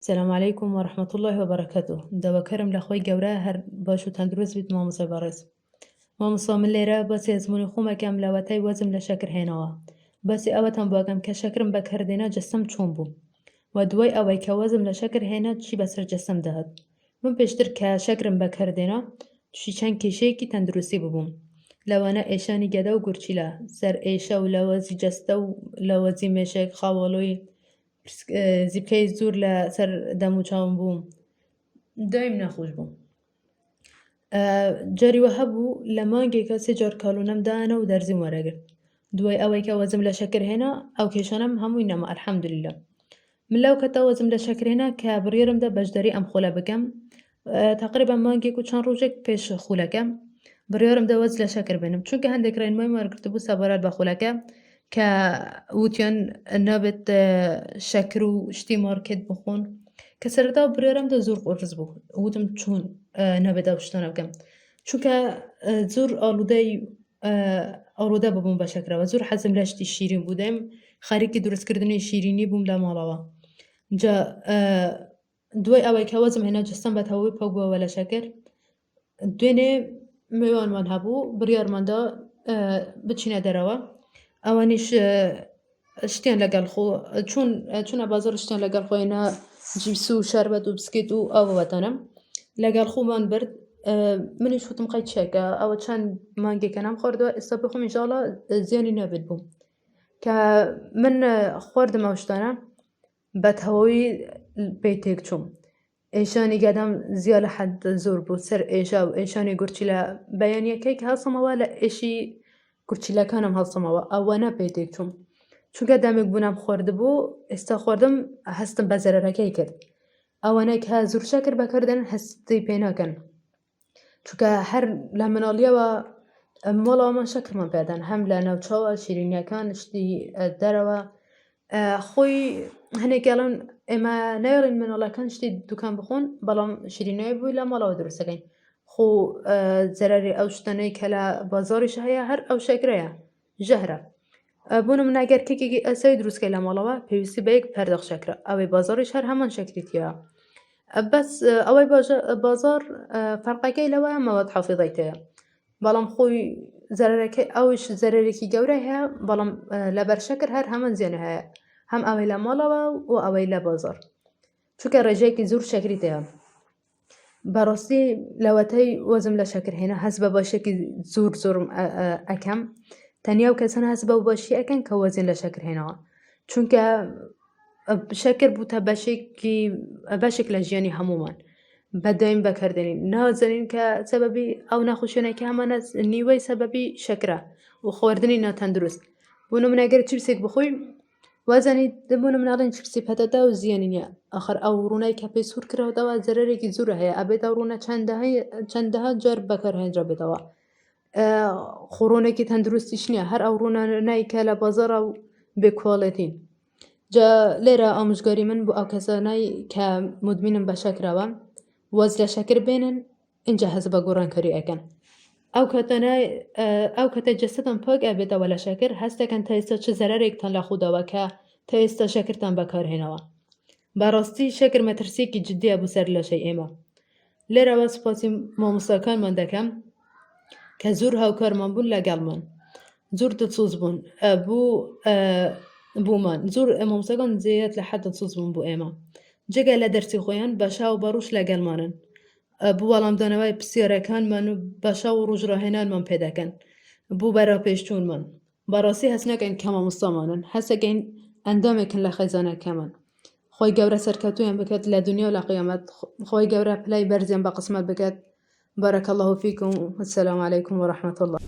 السلام عليكم ورحمة الله وبركاته. دەواکەرم لە خۆی گەورە هەر باش و تەندروست بیت مامۆسای بەڕێز. مامۆستا من لێرە باسی ئەزموونی خۆمەکەم لە وەتای وەزم لە شەکر هێنەوە. باسی ئەوەتان بۆکەم کە شەکرم بەکاردێنا جەستەم چۆن بوو و دوای ئەوەی کە وەزم لە شەکر هێنا چی بەسەر جەستەم دەهات. من پێشتر کە شەکرم بەکاردێنا تووشی چەند کێشەیەکی تەندروستی ببووم. لەوانە ئێشانی گەدە و گورچیلە، سەر ئێشە و لە وەزی جەستە و لە وەزی مێشێک خاوەڵۆی زیبکەی زۆر لە سەر دەم و چاوم بووم. دایم نەخۆش بووم. جاریوە هەبوو لە مانگێکە 3 جار کاڵوونەم دانا و دەرزیم وەرەگرت. دوای ئەوەی کە وەزم لە شەکر هێنا ئەو کێشانەم هەمووی نەما ئەلحەمدولیللا. من لەو کەتا وەزم لە شەکر هێنا کە بڕیارمدا بەشداری ئەم خۆلە بکەم. تقریبا مانگێک و چەند ڕۆژێک پێش خولەکە بڕیارمدا وەز لە شەکر بێنم، چونکە هەندێک ڕێنمای وەرگرتبوو سەبارەت بە خولەکە کە وتیان نابێت شەکر و شتی مارکێت بخۆن، کە سەرەتا بڕیارمدا زۆر قۆرس بوو. وتم چۆن نابێت ئەو شتانە بکەم، چونکە زۆر ئاڵوودە ببووم بە شەکرەوە. زۆر حەزم لە شتی شیرین بوو، دایم خەریکی دروستکردنی شیرینی بووم لە ماڵەوە. جا دوای ئەوەی کە وەزم هێنا جەستەم بە تەواوی پەک بووەوە لە شەکر، دوێنێ میوانمان هەبوو بڕیارماندا بچینە دەرەوە. ئەوانیش شتیان لەگەڵ خۆ چوونە بازاڕ شتیان لەگەڵ خۆینا جیبس و شەربەت و بسکیت و ئەوەتەنم لەگەڵ خۆمان برد. منیش وتم قەی چێکە ئەوە چەند مانگێکە نام خواردەوە، ئێستا بخۆم ئینشاڵڵا زیانی نابێت بووم. کە من خواردم ئەو شتانە بە تەواوی پێی تێک چووم. ئێشانی گەدەم زیا لە حەد زۆر بوو، سەر ئێشە و ئێشانی گورچیلە بەیانیەکەی کە هەڵسەمەوە لە ئێشی گورچیلەکانم هەڵسەمەوە، ئەوانە پێی تێک چووم. چونکە دەمێک بوونم خواردبوو، ئێستا خواردم هەستم بە زەرەرەکەی کرد. ئەوانەی کە زۆر شەکر بەکاردێن هەستی پێ ناکەن، چونکە هەر لە مناڵیەوە ماڵەوەمان شەکرمان پێدان، هەم لە ناوچاوە شیرینیەکان شتی دەرەوە. خۆی هەنێکیاڵن ئێمە نایڵین مناڵەکان شتی دوکان بخۆن، بەڵام شیرینایی بووی لە ماڵەوە دروستەکەین. خۆ زەرەری ئەو شتانەی کە لە بازاڕیش هەیە هەر ئەو شەکرەیە ژەهرە. بوونم ناگەر کێکێکی ئەسایی دروستکەی لە ماڵەوە پێویستی بە یەک پەردەخ شەکرە، ئەوەی بازاڕیش هەر هەمان شەکریتیە. بەس ئەوەی بازار فەرقەکەی لەوە مەواد حافظەی تەیە، بەڵام خۆی زەرەرەکەی ئەوش زەرەرێکی گەورەی هەیە، بەڵام لەبەر شەکر هەر هەمان زیانە هەیە، هەم ئەوەی لە ماڵەوە و ئەوەی لە بازار، چونکە ڕێژەیەکی زۆر شەکری تەیە. بەڕاستی لەوەتەی وەزم لە شەکر هێنا هەست بە باشێکی زۆرم ئەەکەم. تەنیا و کەسانە هەست بە باشی ئەەکەن کە وەزین لە شەکر هێنەوە، چونکە شەکر بووتە بەشێک لە ژیانی هەمومان. بەدایم بەکاردێنین، نازانین کە سەبەبی ئەو ناخۆشیانێکی هەمانە نیوەی سەبەبی شەکرە و خواردنی ناتەندروست. بوونە منەگەر چیپسێک بخۆین وازانیت بوونە مناڵین چیپسی پەتەتا و زیانی نییە، ئەخر ئەو ڕوونای کە پێی سوور کراوەتەوە زەرەرێکی زۆر هەیە، ئەبێت ئەو ڕوونە چەندەها جار بەکارهێنرا بێتەوە. خۆڕۆنێکی تەندروستیش نییە، هەر ئەو ڕوونانەی کە لە بازاڕە و بێکواڵێتین. جا لێرە ئامۆژگاری من بۆ ئەو کەسانەی کە مدمینن بە شەکرەوە وەز لە شەکر بێنن، اینجا هەست بە گۆڕانکاری ئەەکەن. ئەو کەتە جەستتان پاک ئەبێتەوە لە شەکر، هەستەکەن تا ئێستا چ زەرەرێکتان لە خودەوە کە تا ئێستا شەکرتان بەکارهێنەوە. بەڕاستی شەکر مەترسیەکی جددیە بوو سەر لەشەی ئێمە. لێرەوە سوپاسی مامۆستاکانمان دەکەم کە زۆر هاوکارمان بوون لەگەڵمان، زۆر دڵسۆز بوون بوومان، زۆر مامۆستاکان زێت لە حەد دڵسۆز بوون بۆ ئێمە، جگە لە دەرسی خۆیان بەشا و بەڕوش لەگەڵمانن، بوو وەڵامدانەوەی پرسیارەکانمان و بەشا و ڕۆژڕاهێنانمان پێدەکەن، بوو بەراپێشچوونمان. بەڕاستی هەست نەکەین کە مامۆستامانن، هەستەکەین ئەندامێکن لە خەزانەکەمان. خۆی گەورە سەرکەوتویان بکات لە دنیا و لە قیامەت، خۆی گەورە پلای بەرزیان بە قسمەت بکات. بارەکە الله فیکم. السلام علیکم ورحمة الله.